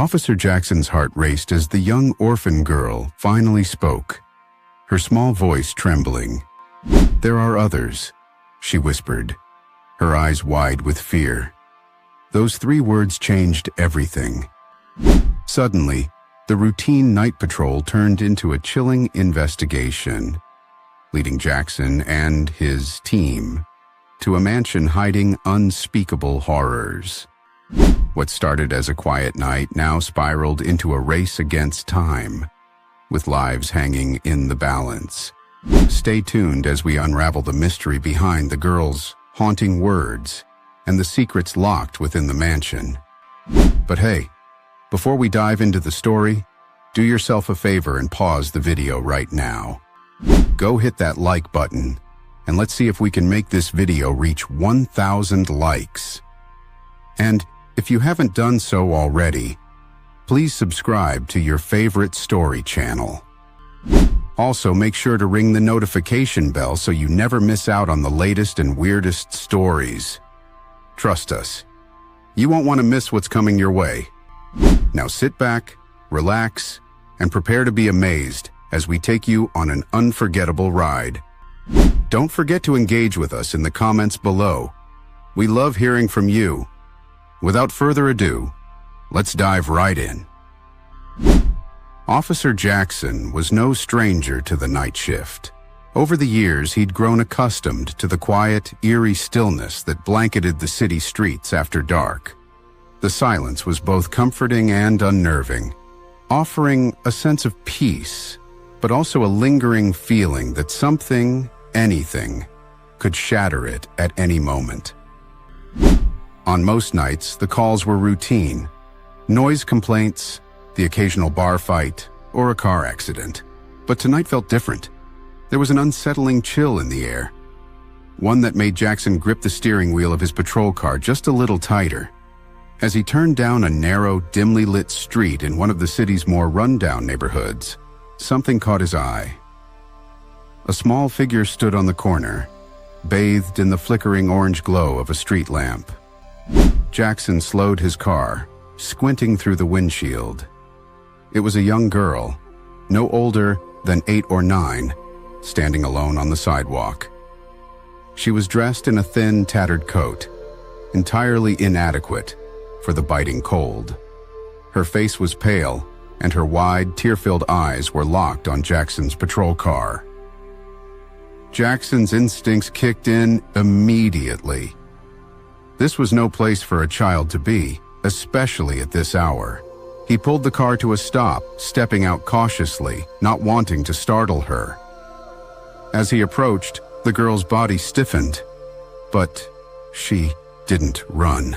Officer Jackson's heart raced as the young orphan girl finally spoke, her small voice trembling. "There are others," she whispered, her eyes wide with fear. Those 3 words changed everything. Suddenly, the routine night patrol turned into a chilling investigation, leading Jackson and his team to a mansion hiding unspeakable horrors. What started as a quiet night now spiraled into a race against time, with lives hanging in the balance. Stay tuned as we unravel the mystery behind the girl's haunting words and the secrets locked within the mansion. But hey, before we dive into the story, do yourself a favor and pause the video right now. Go hit that like button, and let's see if we can make this video reach 1,000 likes. And if you haven't done so already, please subscribe to your favorite story channel. Also, make sure to ring the notification bell so you never miss out on the latest and weirdest stories. Trust us, you won't want to miss what's coming your way. Now sit back, relax, and prepare to be amazed as we take you on an unforgettable ride. Don't forget to engage with us in the comments below. We love hearing from you. Without further ado, let's dive right in. Officer Jackson was no stranger to the night shift. Over the years, he'd grown accustomed to the quiet, eerie stillness that blanketed the city streets after dark. The silence was both comforting and unnerving, offering a sense of peace, but also a lingering feeling that something, anything, could shatter it at any moment. On most nights, the calls were routine. Noise complaints, the occasional bar fight, or a car accident. But tonight felt different. There was an unsettling chill in the air, one that made Jackson grip the steering wheel of his patrol car just a little tighter. As he turned down a narrow, dimly lit street in one of the city's more rundown neighborhoods, something caught his eye. A small figure stood on the corner, bathed in the flickering orange glow of a street lamp. Jackson slowed his car, squinting through the windshield. It was a young girl, no older than 8 or 9, standing alone on the sidewalk. She was dressed in a thin, tattered coat, entirely inadequate for the biting cold. Her face was pale, and her wide, tear-filled eyes were locked on Jackson's patrol car. Jackson's instincts kicked in immediately. This was no place for a child to be, especially at this hour. He pulled the car to a stop, stepping out cautiously, not wanting to startle her. As he approached, the girl's body stiffened, but she didn't run.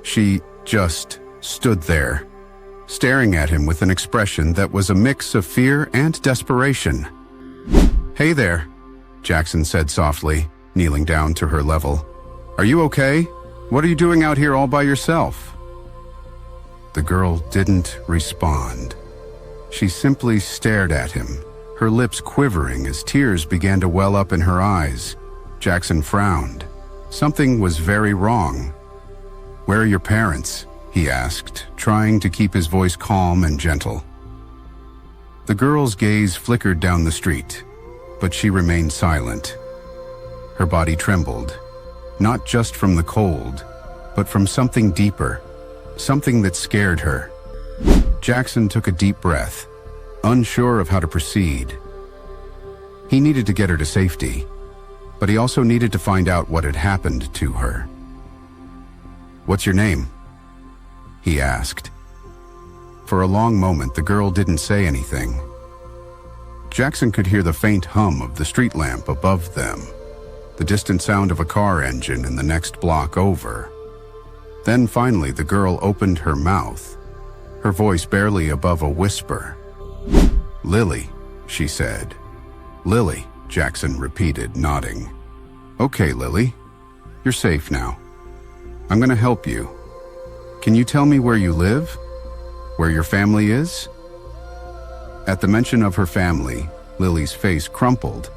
She just stood there, staring at him with an expression that was a mix of fear and desperation. "Hey there," Jackson said softly, kneeling down to her level. "Are you okay? What are you doing out here all by yourself?" The girl didn't respond. She simply stared at him, her lips quivering as tears began to well up in her eyes. Jackson frowned. Something was very wrong. "Where are your parents?" he asked, trying to keep his voice calm and gentle. The girl's gaze flickered down the street, but she remained silent. Her body trembled, not just from the cold, but from something deeper, something that scared her. Jackson took a deep breath, unsure of how to proceed. He needed to get her to safety, but he also needed to find out what had happened to her. "What's your name?" he asked. For a long moment, the girl didn't say anything. Jackson could hear the faint hum of the street lamp above them, the distant sound of a car engine in the next block over. Then finally, the girl opened her mouth, her voice barely above a whisper. "Lily," she said. "Lily," Jackson repeated, nodding. "Okay, Lily, you're safe now. I'm gonna help you. Can you tell me where you live? Where your family is?" At the mention of her family, Lily's face crumpled,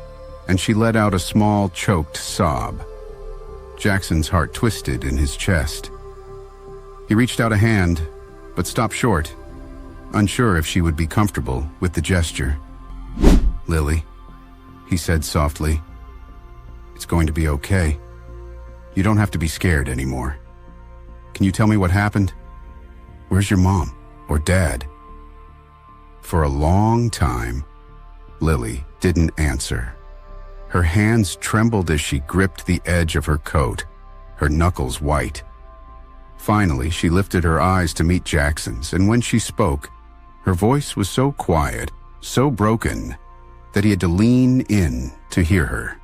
and she let out a small, choked sob. Jackson's heart twisted in his chest. He reached out a hand, but stopped short, unsure if she would be comfortable with the gesture. "Lily," he said softly, "it's going to be okay. You don't have to be scared anymore. Can you tell me what happened? Where's your mom or dad?" For a long time, Lily didn't answer. Her hands trembled as she gripped the edge of her coat, her knuckles white. Finally, she lifted her eyes to meet Jackson's, and when she spoke, her voice was so quiet, so broken, that he had to lean in to hear her.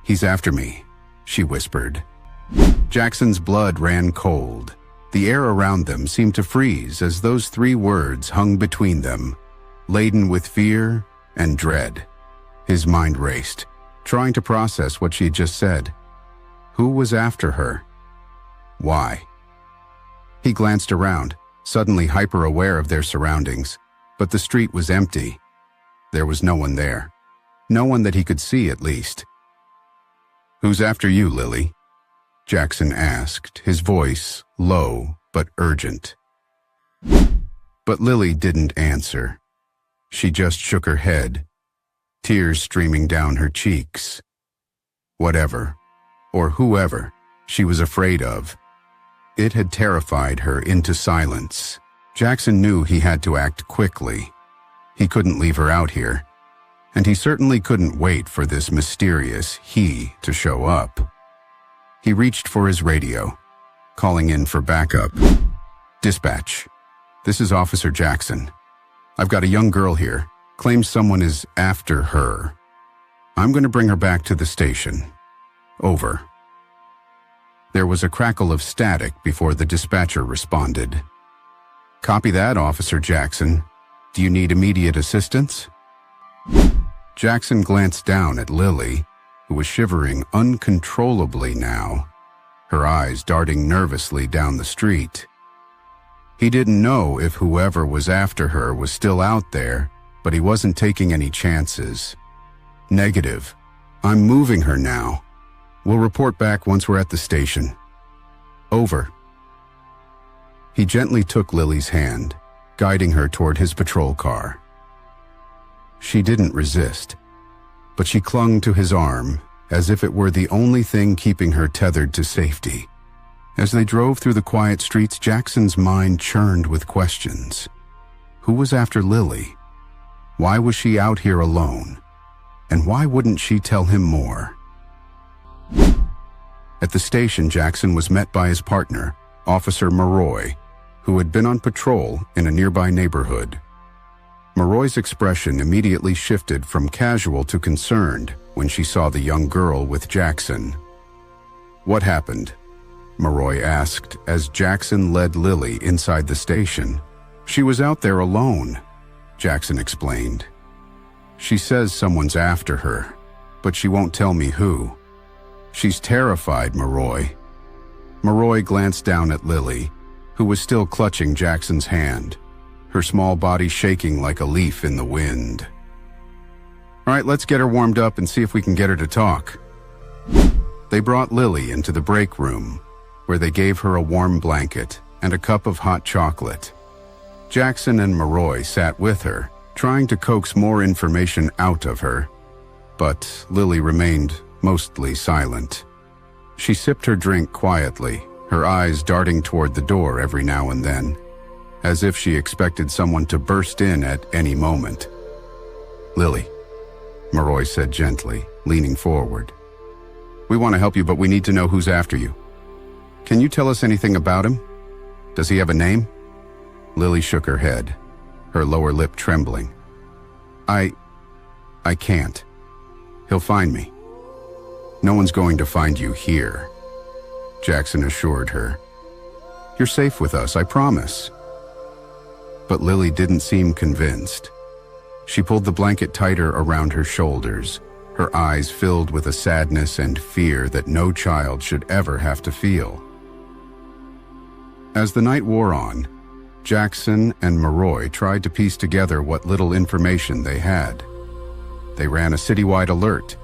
"He's after me," she whispered. Jackson's blood ran cold. The air around them seemed to freeze as those 3 words hung between them, laden with fear and dread. His mind raced, trying to process what she had just said. Who was after her? Why? He glanced around, suddenly hyper-aware of their surroundings, but the street was empty. There was no one there. No one that he could see, at least. "Who's after you, Lily?" Jackson asked, his voice low but urgent. But Lily didn't answer. She just shook her head, tears streaming down her cheeks. Whatever, or whoever, she was afraid of, it had terrified her into silence. Jackson knew he had to act quickly. He couldn't leave her out here, and he certainly couldn't wait for this mysterious he to show up. He reached for his radio, calling in for backup. "Dispatch, this is Officer Jackson. I've got a young girl here, claims someone is after her. I'm going to bring her back to the station. Over." There was a crackle of static before the dispatcher responded. "Copy that, Officer Jackson. Do you need immediate assistance?" Jackson glanced down at Lily, who was shivering uncontrollably now, her eyes darting nervously down the street. He didn't know if whoever was after her was still out there, but he wasn't taking any chances. "Negative. I'm moving her now. We'll report back once we're at the station. Over." He gently took Lily's hand, guiding her toward his patrol car. She didn't resist, but she clung to his arm as if it were the only thing keeping her tethered to safety. As they drove through the quiet streets, Jackson's mind churned with questions. Who was after Lily? Why was she out here alone? And why wouldn't she tell him more? At the station, Jackson was met by his partner, Officer Maroy, who had been on patrol in a nearby neighborhood. Maroy's expression immediately shifted from casual to concerned when she saw the young girl with Jackson. "What happened?" Maroy asked as Jackson led Lily inside the station. "She was out there alone," Jackson explained. "She says someone's after her, but she won't tell me who. She's terrified, Maroy." Maroy glanced down at Lily, who was still clutching Jackson's hand, her small body shaking like a leaf in the wind. "All right, let's get her warmed up and see if we can get her to talk." They brought Lily into the break room, where they gave her a warm blanket and a cup of hot chocolate. Jackson and Maroy sat with her, trying to coax more information out of her, but Lily remained mostly silent. She sipped her drink quietly, her eyes darting toward the door every now and then, as if she expected someone to burst in at any moment. "Lily," Maroy said gently, leaning forward. "We want to help you, but we need to know who's after you. Can you tell us anything about him? Does he have a name?" Lily shook her head, her lower lip trembling. I can't. He'll find me." "No one's going to find you here," Jackson assured her. "You're safe with us, I promise." But Lily didn't seem convinced. She pulled the blanket tighter around her shoulders, her eyes filled with a sadness and fear that no child should ever have to feel. As the night wore on, Jackson and Maroy tried to piece together what little information they had. They ran a citywide alert,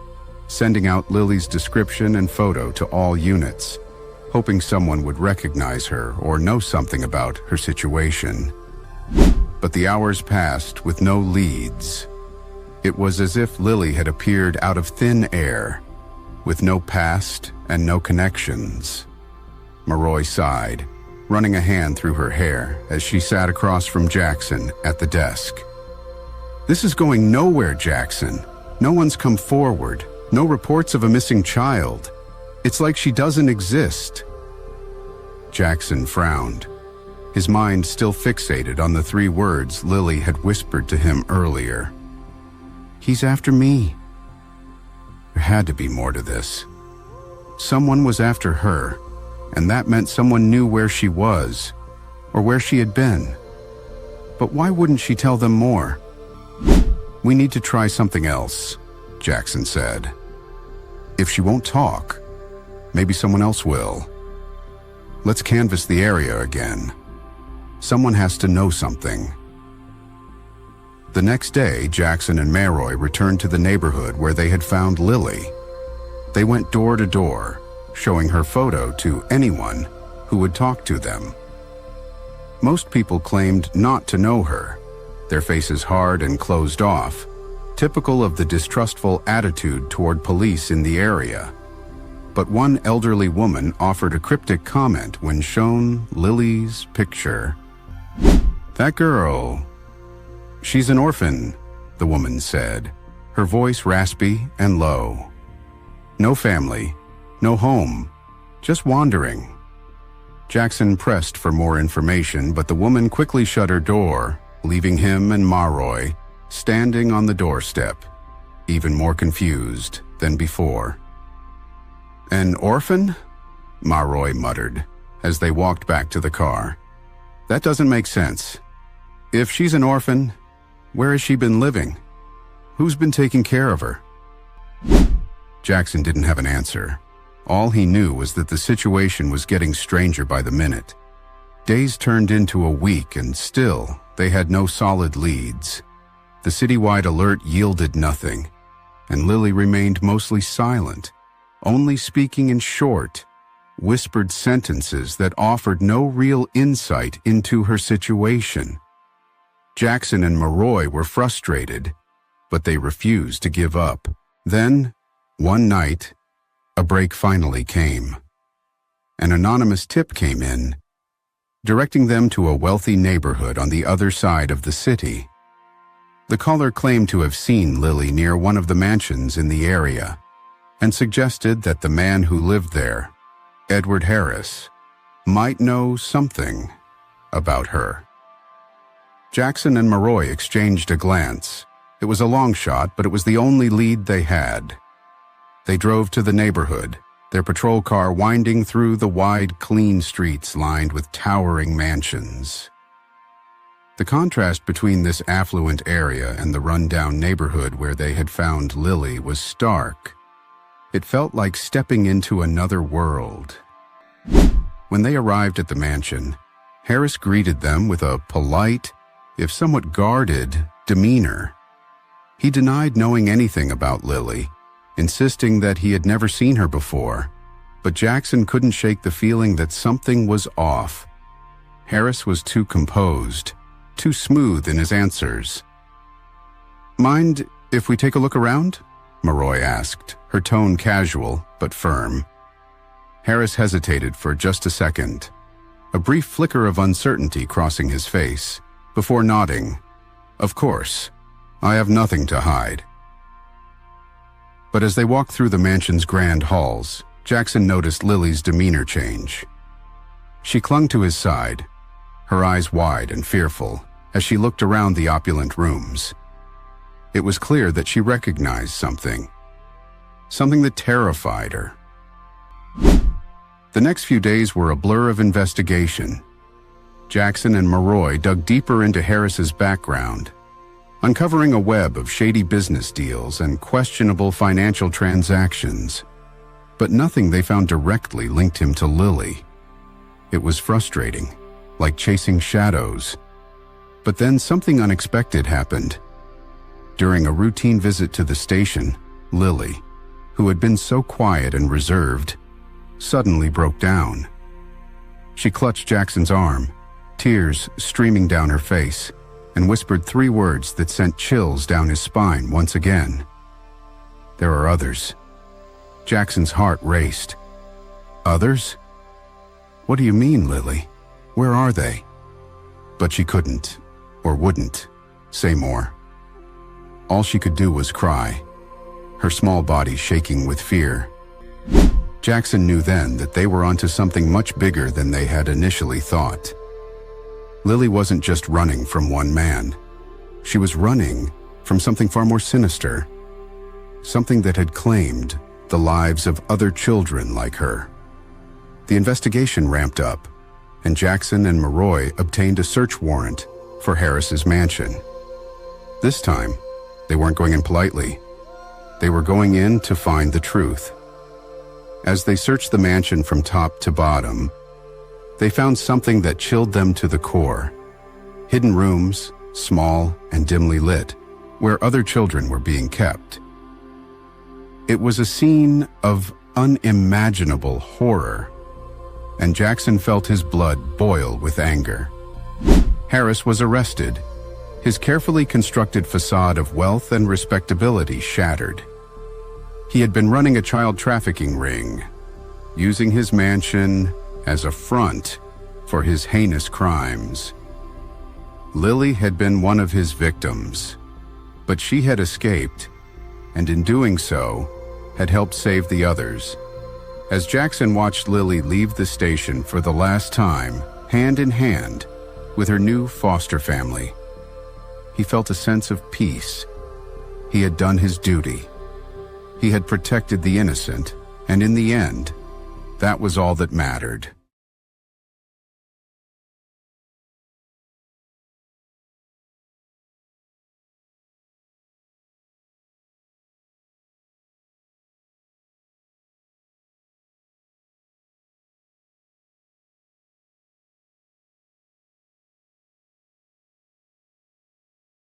sending out Lily's description and photo to all units, hoping someone would recognize her or know something about her situation. But the hours passed with no leads. It was as if Lily had appeared out of thin air, with no past and no connections. Maroi sighed, running a hand through her hair as she sat across from Jackson at the desk. "This is going nowhere, Jackson. No one's come forward. No reports of a missing child. It's like she doesn't exist." Jackson frowned, his mind still fixated on the 3 words Lily had whispered to him earlier. "He's after me." There had to be more to this. Someone was after her, and that meant someone knew where she was, or where she had been. But why wouldn't she tell them more? "We need to try something else," Jackson said. "If she won't talk, maybe someone else will. Let's canvass the area again. Someone has to know something." The next day, Jackson and Maroi returned to the neighborhood where they had found Lily. They went door to door, showing her photo to anyone who would talk to them. Most people claimed not to know her, their faces hard and closed off, typical of the distrustful attitude toward police in the area. But one elderly woman offered a cryptic comment when shown Lily's picture. "That girl, she's an orphan," the woman said, her voice raspy and low. "No family, no home, just wandering." Jackson pressed for more information, but the woman quickly shut her door, leaving him and Maroi standing on the doorstep, even more confused than before. "An orphan?" Maroi muttered as they walked back to the car. "That doesn't make sense. If she's an orphan, where has she been living? Who's been taking care of her?" Jackson didn't have an answer. All he knew was that the situation was getting stranger by the minute. Days turned into a week, and still they had no solid leads. The citywide alert yielded nothing, and Lily remained mostly silent, only speaking in short, whispered sentences that offered no real insight into her situation. Jackson and Maroi were frustrated, but they refused to give up. Then, one night, a break finally came. An anonymous tip came in, directing them to a wealthy neighborhood on the other side of the city. The caller claimed to have seen Lily near one of the mansions in the area, and suggested that the man who lived there, Edward Harris, might know something about her. Jackson and Maroi exchanged a glance. It was a long shot, but it was the only lead they had. They drove to the neighborhood, their patrol car winding through the wide, clean streets lined with towering mansions. The contrast between this affluent area and the rundown neighborhood where they had found Lily was stark. It felt like stepping into another world. When they arrived at the mansion, Harris greeted them with a polite, if somewhat guarded, demeanor. He denied knowing anything about Lily, insisting that he had never seen her before, but Jackson couldn't shake the feeling that something was off. Harris was too composed, too smooth in his answers. "Mind if we take a look around?" Maroi asked, her tone casual but firm. Harris hesitated for just a second, a brief flicker of uncertainty crossing his face, before nodding. "Of course, I have nothing to hide." But as they walked through the mansion's grand halls, Jackson noticed Lily's demeanor change. She clung to his side, her eyes wide and fearful, as she looked around the opulent rooms. It was clear that she recognized something that terrified her. The next few days were a blur of investigation. Jackson and Maroi dug deeper into Harris's background, uncovering a web of shady business deals and questionable financial transactions. But nothing they found directly linked him to Lily. It was frustrating, like chasing shadows. But then something unexpected happened. During a routine visit to the station, Lily, who had been so quiet and reserved, suddenly broke down. She clutched Jackson's arm, tears streaming down her face, and whispered 3 words that sent chills down his spine once again. "There are others." Jackson's heart raced. "Others? What do you mean, Lily? Where are they?" But she couldn't, or wouldn't, say more. All she could do was cry, her small body shaking with fear. Jackson knew then that they were onto something much bigger than they had initially thought. Lily wasn't just running from one man. She was running from something far more sinister, something that had claimed the lives of other children like her. The investigation ramped up, and Jackson and Maroy obtained a search warrant for Harris's mansion. This time, they weren't going in politely. They were going in to find the truth. As they searched the mansion from top to bottom, they found something that chilled them to the core. Hidden rooms, small and dimly lit, where other children were being kept. It was a scene of unimaginable horror, and Jackson felt his blood boil with anger. Harris was arrested, his carefully constructed facade of wealth and respectability shattered. He had been running a child trafficking ring, using his mansion as a front for his heinous crimes. Lily had been one of his victims, but she had escaped, and in doing so, had helped save the others. As Jackson watched Lily leave the station for the last time, hand in hand, with her new foster family, he felt a sense of peace. He had done his duty. He had protected the innocent, and in the end, that was all that mattered.